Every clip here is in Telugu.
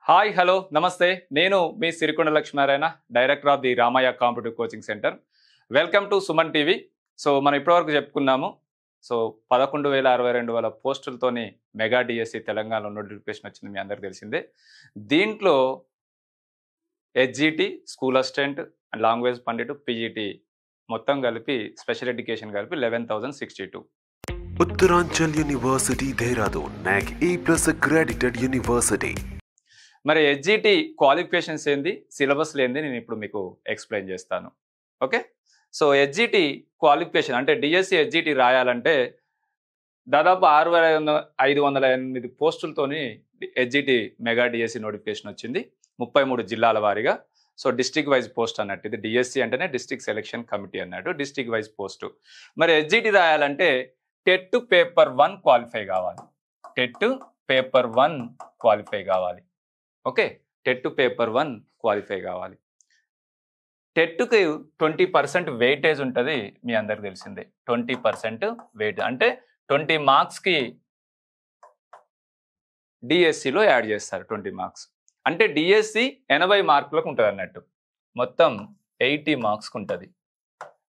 హాయ్ హలో నమస్తే నేను మీ Sirikonda Lakshminarayana director of the Ramayya competitive coaching centre. Welcome to Suman TV. So మనం ఇప్పటివరకు చెప్పుకున్నాము. సో 11,62 పోస్టులతోని మెగా డిఎస్సి తెలంగాణలో నోటిఫికేషన్ వచ్చింది, మీ అందరికి తెలిసిందే. దీంట్లో H G T, school assistant and language pandit, P G T మొత్తం కలిపి స్పెషల్ ఎడ్యుకేషన్ కలిపి 11,062. Uttaranchal University, Dehradun, NAC A+ accredited university. మరి హెచ్జిటి క్వాలిఫికేషన్స్ ఏంది, సిలబస్ ఏంది నేను ఇప్పుడు మీకు ఎక్స్ప్లెయిన్ చేస్తాను. ఓకే, సో హెచ్జిటి క్వాలిఫికేషన్ అంటే డిఎస్సి హెచ్జిటి రాయాలంటే దాదాపు 6,508 పోస్టులతోని హెచ్జిటి మెగా డిఎస్సి నోటిఫికేషన్ వచ్చింది 33 జిల్లాల వారీగా. సో డిస్ట్రిక్ట్ వైజ్ పోస్ట్ అన్నట్టు, ఇది డిఎస్సి అంటేనే డిస్ట్రిక్ట్ సెలెక్షన్ కమిటీ అన్నట్టు, డిస్ట్రిక్ట్ వైజ్ పోస్టు. మరి హెచ్జిటి రాయాలంటే టెట్ పేపర్ 1 క్వాలిఫై కావాలి. టెట్ పేపర్ 1 క్వాలిఫై కావాలి. ఓకే, టెట్ పేపర్ 1 క్వాలిఫై కావాలి. టెట్కి 20% వెయిటేజ్ ఉంటుంది, మీ అందరికి తెలిసిందే. 20% వెయిట్ అంటే 20 మార్క్స్కి డిఎస్సిలో యాడ్ చేస్తారు. 20 మార్క్స్ అంటే డిఎస్సి 80 మార్కులకు ఉంటుంది అన్నట్టు. మొత్తం 80 మార్క్స్కి ఉంటుంది.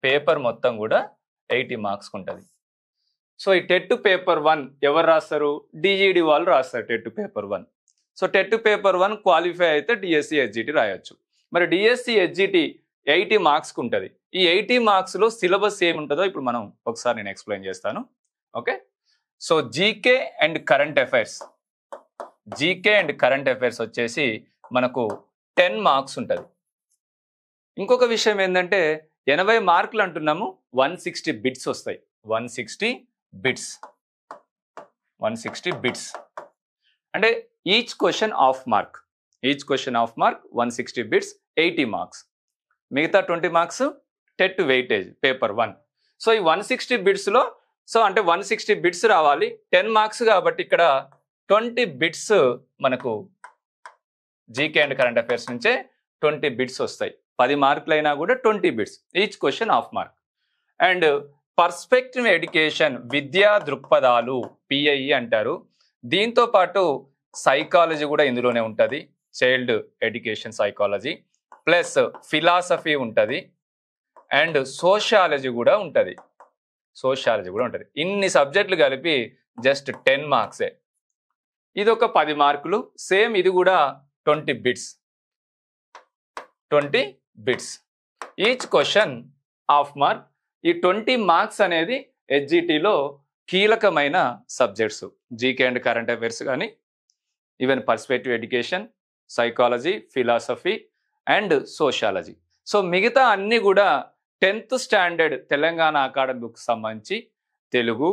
పేపర్ మొత్తం కూడా 80 మార్క్స్కి ఉంటుంది. సో ఈ టెట్ పేపర్ 1 ఎవరు రాస్తారు? డిఈడి వాళ్ళు రాస్తారు TET paper 1. So TET paper 1 qualify అయితే డిఎస్సి హెచ్జిటి రాయొచ్చు. మరి డిఎస్సి హెచ్జిటి 80 మార్క్స్కి ఉంటుంది. ఈ 80 మార్క్స్లో సిలబస్ ఏముంటుందో ఇప్పుడు మనం ఒకసారి నేను ఎక్స్ప్లెయిన్ చేస్తాను. Okay, so GK and current affairs, GK and current affairs వచ్చేసి మనకు 10 మార్క్స్ ఉంటుంది. ఇంకొక విషయం ఏంటంటే 80 మార్కులు అంటున్నాము, 160 బిట్స్ వస్తాయి. 160 బిట్స్, 160 బిట్స్ అంటే each question of mark, each question of mark 160 bits, 80 marks. మిగతా 20 marks TET weightage paper 1. So ఈ 160 బిట్స్లో సో అంటే 160 బిట్స్ రావాలి. 10 మార్క్స్ కాబట్టి ఇక్కడ 20 బిట్స్ మనకు జీకే అండ్ కరెంట్ అఫైర్స్ నుంచే 20 బిట్స్ వస్తాయి. 10 మార్కులు అయినా కూడా 20 bits each question of mark. And perspective education, విద్యా దృక్పథాలు, పిఐఈ అంటారు. దీంతో పాటు సైకాలజీ కూడా ఇందులోనే ఉంటుంది, child education psychology, plus philosophy ఉంటుంది అండ్ సోషియాలజీ కూడా ఉంటుంది. సోషియాలజీ కూడా ఉంటుంది. ఇన్ని సబ్జెక్టులు కలిపి జస్ట్ 10 మార్క్సే. ఇది ఒక 10 మార్కులు. సేమ్ ఇది కూడా 20 bits, 20 bits each question of mark. ఈ 20 మార్క్స్ అనేది హెచ్జిటిలో కీలకమైన subjects. G K and current affairs కానీ, even perspective education, psychology, philosophy and sociology. So మిగతా అన్నీ కూడా 10th standard Telangana academic book సంబంధించి Telugu,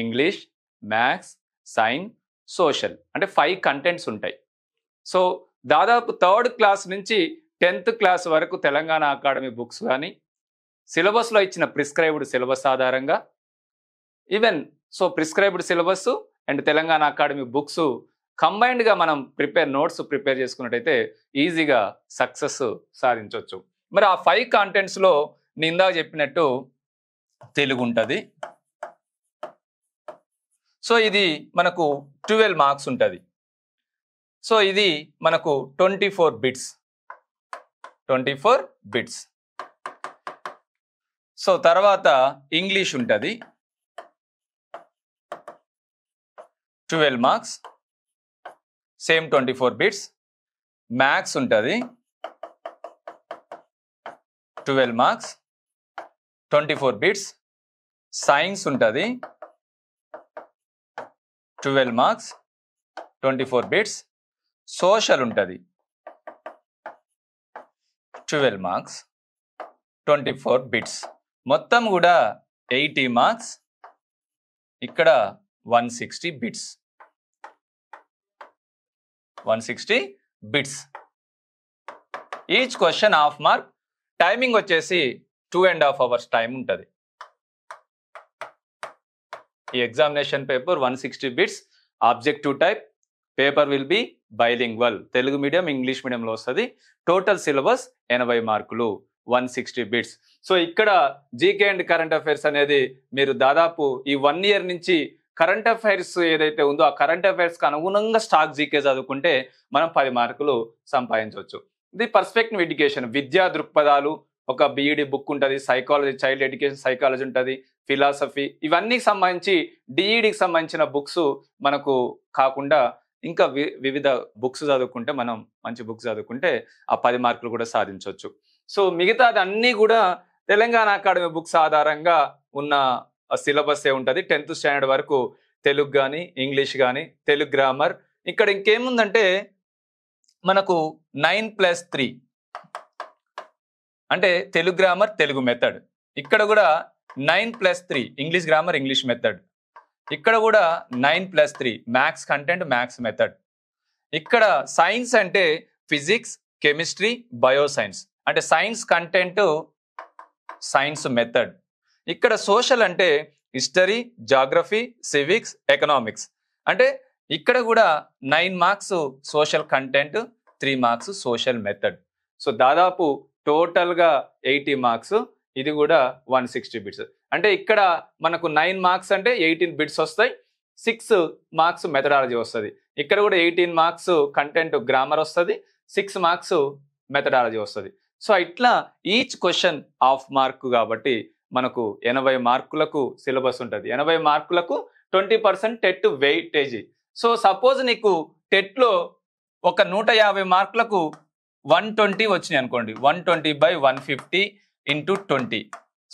English, maths, science, social అంటే 5 కంటెంట్స్ ఉంటాయి. సో దాదాపు 3rd క్లాస్ నుంచి 10th క్లాస్ వరకు తెలంగాణ అకాడమిక్ బుక్స్ కానీ సిలబస్లో ఇచ్చిన ప్రిస్క్రైబ్డ్ సిలబస్ ఆధారంగా, even so prescribed syllabus and Telangana academic books కంబైన్డ్గా మనం నోట్స్ ప్రిపేర్ చేసుకున్నట్టయితే ఈజీగా సక్సెస్ సాధించవచ్చు. మరి ఆ 5 కాంటెంట్స్లో నేను ఇందాక చెప్పినట్టు తెలుగు ఉంటుంది. సో ఇది మనకు 12 మార్క్స్ ఉంటుంది. సో ఇది మనకు 24 బిట్స్, 24 బిట్స్. సో తర్వాత ఇంగ్లీష్ ఉంటుంది 12 మార్క్స్, సేమ్ 24 బిట్స్. మ్యాథ్స్ ఉంటుంది 12 మార్క్స్, 24 బిట్స్. సైన్స్ ఉంటుంది 12 మార్క్స్, 24 బిట్స్. సోషల్ ఉంటుంది 12 మార్క్స్, 24 బిట్స్. మొత్తం కూడా 80 మార్క్స్. ఇక్కడ 160 bits, 160 bits each question half mark. Timing వచ్చేసి 2.5 hours టైం ఉంటుంది. ఈ examination paper 160 bits, objective type. Paper will be bilingual, Telugu medium, English మీడియంలో వస్తుంది. టోటల్ సిలబస్ 80 మార్కులు, 160 బిట్స్. సో ఇక్కడ జీకే అండ్ కరెంట్ అఫైర్స్ అనేది మీరు దాదాపు ఈ 1 year నుంచి కరెంట్ అఫైర్స్ ఏదైతే ఉందో ఆ కరెంట్ అఫైర్స్కి అనుగుణంగా స్టాక్ జీకే చదువుకుంటే మనం 10 మార్కులు సంపాదించవచ్చు. ఇది పర్స్పెక్టివ్ ఎడ్యుకేషన్, విద్యా దృక్పథాలు, ఒక బీఈడి బుక్ ఉంటుంది, సైకాలజీ, చైల్డ్ ఎడ్యుకేషన్ సైకాలజీ ఉంటుంది, ఫిలాసఫీ, ఇవన్నీ సంబంధించి డిఈడికి సంబంధించిన బుక్స్ మనకు కాకుండా ఇంకా వివిధ బుక్స్ చదువుకుంటే, మనం మంచి బుక్స్ చదువుకుంటే ఆ 10 మార్కులు కూడా సాధించవచ్చు. సో మిగతాది అన్నీ కూడా తెలంగాణ అకాడమీ బుక్స్ ఆధారంగా ఉన్న సిలబస్ ఉంటుంది. 10th స్టాండర్డ్ వరకు తెలుగు కానీ ఇంగ్లీష్ కానీ తెలుగు గ్రామర్. ఇక్కడ ఇంకేముందంటే మనకు 9+3 అంటే తెలుగు గ్రామర్ తెలుగు మెథడ్. ఇక్కడ కూడా 9+3 ఇంగ్లీష్ గ్రామర్ ఇంగ్లీష్ మెథడ్. ఇక్కడ కూడా 9+3 మ్యాథ్స్ కంటెంట్ మ్యాథ్స్ మెథడ్. ఇక్కడ సైన్స్ అంటే ఫిజిక్స్, కెమిస్ట్రీ, బయోసైన్స్ అంటే సైన్స్ కంటెంట్ సైన్స్ మెథడ్. ఇక్కడ సోషల్ అంటే హిస్టరీ, జాగ్రఫీ, సివిక్స్, ఎకనామిక్స్. అంటే ఇక్కడ కూడా 9 marks social content, 3 marks social method. So దాదాపు టోటల్గా 80 మార్క్స్. ఇది కూడా 160 బిట్స్. అంటే ఇక్కడ మనకు 9 మార్క్స్ అంటే 18 బిట్స్ వస్తాయి, 6 మార్క్స్ మెథడాలజీ వస్తుంది. ఇక్కడ కూడా 18 మార్క్స్ కంటెంట్ గ్రామర్ వస్తుంది, 6 మార్క్స్ మెథడాలజీ వస్తుంది. సో ఇట్లా ఈచ్ క్వశ్చన్ హాఫ్ మార్క్ కాబట్టి మనకు 80 మార్కులకు సిలబస్ ఉంటుంది. 80 మార్కులకు 20% టెట్ వెయిటేజీ. సో సపోజ్ నీకు టెట్లో ఒక 150 మార్కులకు 120 వచ్చినాయి అనుకోండి, 120/150 × 20.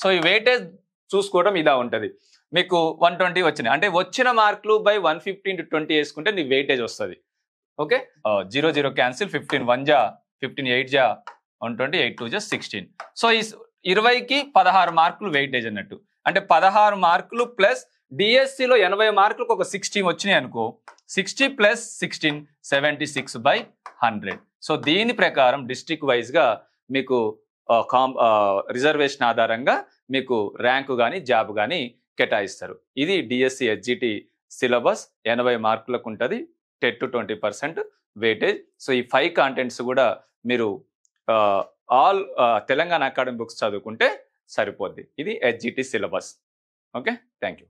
సో ఈ వెయిటేజ్ చూసుకోవడం ఇలా ఉంటుంది. మీకు 120 వచ్చినాయి అంటే వచ్చిన మార్కులు బై 150 × 20 వేసుకుంటే నీ వెయిటేజ్ వస్తుంది. ఓకే, 0 0 క్యాన్సిల్, 15 1 జా 15 8 జా 120, 8 2 జా 16. సో ఈ 20కి 16 మార్కులు వెయిటేజ్ అన్నట్టు. అంటే 16 మార్కులు ప్లస్ డిఎస్సిలో 80 మార్కులకు ఒక 16 వచ్చినాయి అనుకో, 60 + 16 76/100. సో దీని ప్రకారం డిస్ట్రిక్ట్ వైజ్గా మీకు రిజర్వేషన్ ఆధారంగా మీకు ర్యాంకు కానీ జాబ్ కానీ కేటాయిస్తారు. ఇది డిఎస్సి హెచ్జిటి సిలబస్. 80 మార్కులకు ఉంటుంది, టెట్ 20% వెయిటేజ్. సో ఈ 5 కాంటెంట్స్ కూడా మీరు ఆల్ తెలంగాణ అకాడమీ బుక్స్ చదువుకుంటే సరిపోద్ది. ఇది HGT syllabus. Okay, thank you.